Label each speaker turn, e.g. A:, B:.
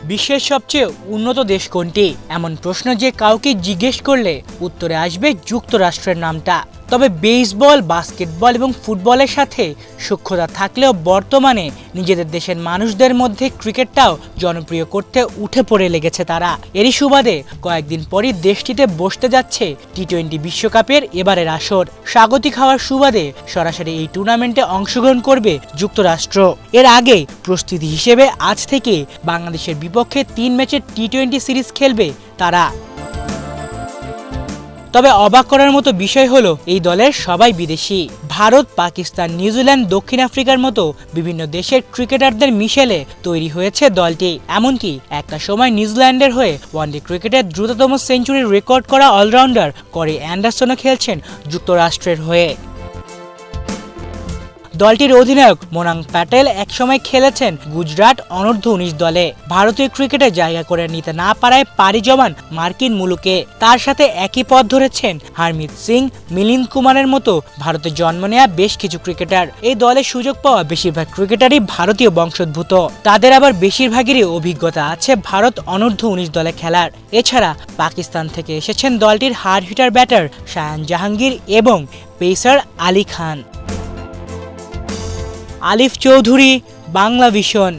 A: বিশ্বের সবচেয়ে উন্নত দেশ কোনটি? এমন প্রশ্ন যে কাউকে জিজ্ঞেস করলে উত্তরে আসবে যুক্তরাষ্ট্রের নামটা। তবে বেসবল, বাস্কেটবল এবং ফুটবলের সাথে সূক্ষ্মতা থাকলেও বর্তমানে নিজেদের দেশের মানুষদের মধ্যে ক্রিকেটটাও জনপ্রিয় করতে উঠে পড়ে লেগেছে তারা। এরই সুবাদে কয়েকদিন পরই দেশটিতে বসতে যাচ্ছে টি-20 বিশ্বকাপের এবারের আসর। স্বাগতিক হওয়ার সুবাদে সরাসরি এই টুর্নামেন্টে অংশগ্রহণ করবে যুক্তরাষ্ট্র। এর আগে প্রস্তুতি হিসেবে আজ থেকে বাংলাদেশের বিপক্ষে 3 ম্যাচের টি-20 সিরিজ খেলবে তারা। তবে অবাক করার মতো বিষয় হলো এই দলের সবাই বিদেশি। ভারত, পাকিস্তান, নিউজিল্যান্ড, দক্ষিণ আফ্রিকার মতো বিভিন্ন দেশের ক্রিকেটারদের মিশেলে তৈরি হয়েছে দলটি। এমনকি একটা সময় নিউজিল্যান্ডের হয়ে ওয়ানডে ক্রিকেটের দ্রুততম সেঞ্চুরি রেকর্ড করা অলরাউন্ডার করি অ্যান্ডারসনও খেলছেন যুক্তরাষ্ট্রের হয়ে। দলটির অধিনায়ক মোনাং প্যাটেল একসময় খেলেছেন গুজরাট অনূর্ধ্ব-19 দলে। ভারতীয় ক্রিকেটে জায়গা করে নিতে না পারায় পাড়ি জমান মার্কিন মুলুকে। তার সাথে একই পথ ধরেছেন হারমিত সিং, মিলিন্দ কুমারের মতো ভারতে জন্ম নেওয়া বেশ কিছু ক্রিকেটার। এই দলে সুযোগ পাওয়া বেশিরভাগ ক্রিকেটারই ভারতীয় বংশোদ্ভূত। তাদের আবার বেশিরভাগেরই অভিজ্ঞতা আছে ভারত অনূর্ধ্ব-19 দলে খেলার। এছাড়া পাকিস্তান থেকে এসেছেন দলটির hard hitter batter Shayan Jahangir এবং পেসার আলী খান। আলিফ চৌধুরী, বাংলা ভিশন।